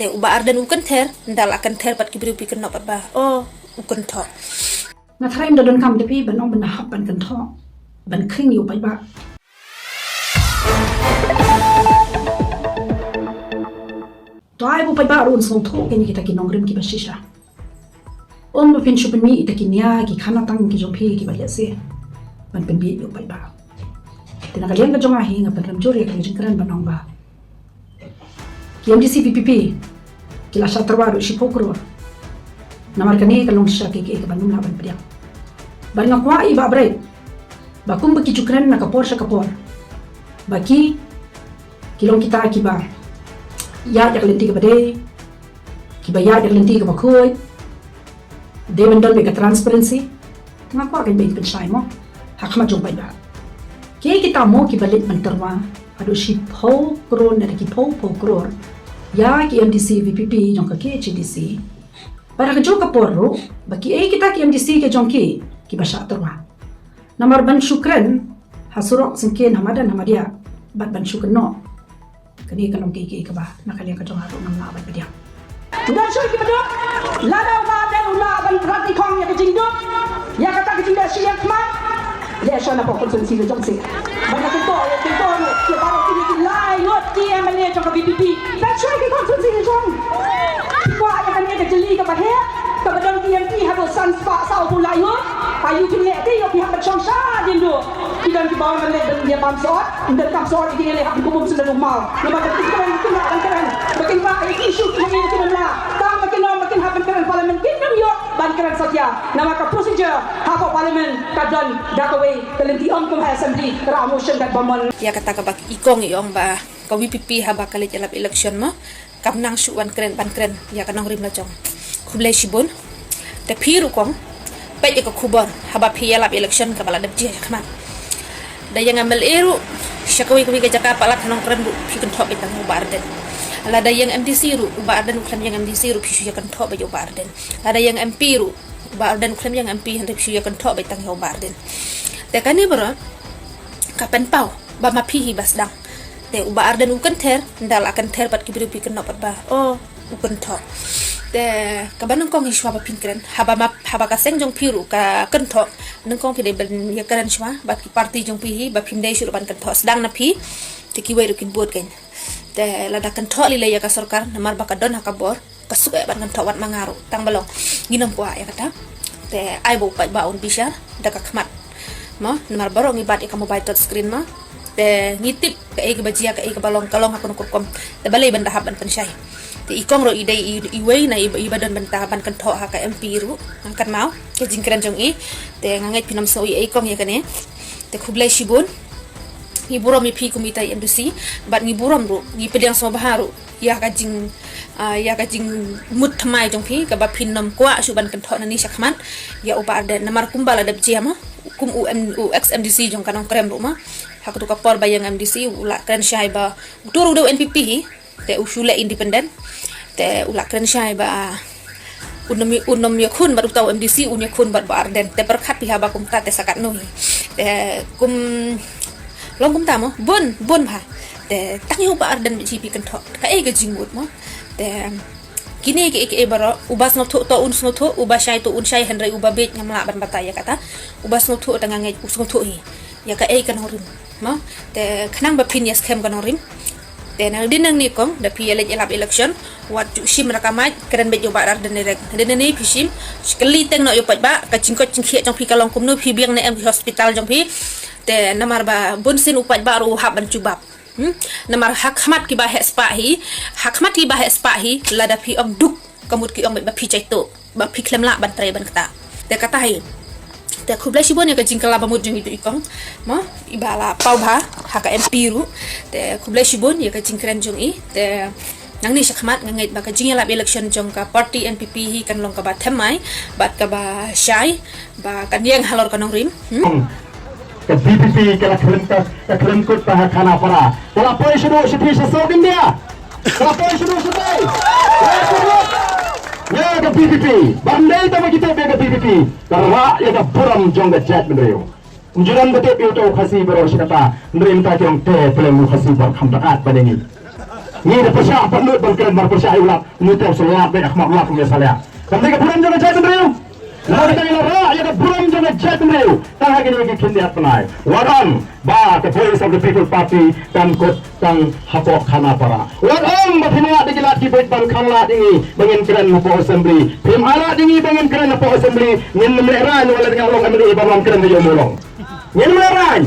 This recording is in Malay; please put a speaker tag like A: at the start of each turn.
A: te uba arden ukan ter ndal akan ter pat kibri pi kenop ba oh ukan tho
B: na thraim da don kam de pi banong ban hap ban kan tho ban khring yu pai ba toai bu pai ba run song tho ke ni kita ki nongrim ki bashisha om bu pin chupen mi ita ki nya ki khana tang ki jong phi ki ba se ban pen bi yu pai ba tina ka leng ka jong a hi nga ban ram jori ka jing kran banong ba ki MDC PPP ki la sha terbaru si pokro namar kani ka long sha ki ka banum la ban pediang ban nga kwa i ba break ba kum ba ki chukran na kapor sha kapor ba ki long kita ki ba ya yak lenti ka bade ki ba ya yak lenti ka ba khoi de mendol be ka transparency nga kwa ka be pen sai mo hak ma jong ba ba ki kita mo ki balit man terwa ado si po kron na ki po kron ya ki MDC VPP jong ka ki HDC para ka jong ka porro baki kita ki MDC ke jong ki ba sha terwa namar ban shukran hasurok singkin hamadan hamadia bat ban shukran no kani kalong ki ka ba nakalian ka jong haro nam la ban dia
C: dan shoy ki ba la da ba da ula ban rati khong ya ka jing do ya ka ta ka jing da shi ya khma le sha na po kon sen si le jong se ba ka to no ki ba ro ki lai no ki em le jong ka BPP dan shoy ki kon sen si le jong kwa ya ka ne ka jeli ka ba he ka ba dong ki MP ha bo san spa sa bu lai yo ayu ki le ti yo pi ha ba chong sha din do ki dan ki ba ma le dan dia bam sot dan kam sot ki le ha ku bum sen normal no ba ka ki kan makin ba ay issue makin kinala ta makin happen kan parliament kin yo ban kan satya nama ka procedure ha ko parliament ka dan dakaway kalenti om kum assembly ra motion kat bamon
A: ya kata ka bak ikong iong ba ka WPP ha ba kali jalap election mo kam nang suwan kren ban kren ya kanong rim la jong khublai shibun te phiru kong pe ka khubor ha ba phi jalap election ka bala dab ji khama da yang amal eru syakawi ka jaka pala kanong kren bu phi kan thop itang barden ala da yang MDC ru uba arden uklam yang MDC ru phi ya kan thop ba yo barden ada yang MP ru uba arden uklam yang MP han phi ya kan thop ba itang yo barden te kani bro kapan pau ba ma phi bas dang te uba arden ukan ter ndal akan ter pat kibri pi kan nopat ba oh ukan tho te kaban kong hiswa ba pinkren haba ka seng jong piru ka kan tho nang kong ki de ben ya karan shwa ba ki party jong pi ba phim dei shuru ban kan tho sedang na phi te ki wai ru kin bot ken te lada kan tho li le ya ka sarkar namar ba ka don ha ka bor ka suka ban kan tho wat mangaru tang balong ginom kwa ya kata te ai bo pa ba un bisha da ka khmat ma namar barong ibat ka mobile touch screen ma te ngitip ka e bajia ka e balong kalong hakun kurkom te balai ban dahab ban pensyai te ikong ro idai iwei na ibadan ban tahaban kan tho ha ka MP ru angkat mau ke jingkran jong i te ngangai pinam so i ikong ya kane te khublai shibun ni burom mi phi kumita MDC bat ni burom ru ni pedang so baharu ya ka jing mut thamai jong phi ka ba phinom kwa suban kan tho na ni sakman ya uba ada namar kumbala dab jema kum UX MDC jong kanong krem ru ma hak tu kapor bayang MDC ula kren syai ba turu do NPP hi te usule independen te ula kren syai ba unom yakun baru tahu MDC un yakun bar arden te berkat piha ba kum ta te sakat no te kum long kum ta mo bon ba te tang yo ba arden GP kan tho ka e ga jingmut mo te kini ke baro ubas no to un no to uba syai to un syai handrai uba bet ngamla ban bataya kata ubas no to tanga ngai us no to hi ya ka e kan horim ma te khnang ba pin yes kem kan horim te na dinang ni kong da pi elab election wat shim rakamai keren bet yo ba dar den direct den ni phishim sekali teng no yo pat ba ka jingko jingkhia jong pi kalong kum no pi biang ne em hospital jong pi te namar ba bonsin upat ba ru hab ban cubab namar hakmat ki ba he spa hi hakmat ki ba he spa hi lada pi om duk kamut ki om ba pi chai to ba pi klem la ban trai ban kata te kata hi te khublai shibon ya ka jingkala ba mut jong itu ikong ma ibala pau ba haka MP ru te khublai shibon ya ka jingkran jong i te nang ni sakmat ngai ba ka jingla election jong ka party NPP hi kan long ka ba thamai bat ka ba syai ba kan yang halor kanong rim
D: ke BPP ke la kerentas pa kana para wala po isyu si sa sogin dia wala po isyu sa ya ke BPP bandai ta kita ke BPP karwa ya ka buram jong ga chat menyo unjuran betul itu khasi baro sikata nrim ta jong te pelemu khasi bar kham taat padeni Ni dah persiap penut berkeren berpersiap ulang. Mudah selap dek akhmat ulang misalnya. Kami ke bulan jangan jatuh beriu. Lalu kita lara ya ke bulan jangan jatuh beriu. Tak lagi lagi kini penai. Waran ba the voice of the people party dan kot tang hapok khana para. Waran berhina digilat di bait ban khana dingi bangin keren hapo assembly. Pim ala dingi bangin keren hapo assembly. Ngin memeran wala dengan long amri ibaran keren yo molong. Ngin memeran.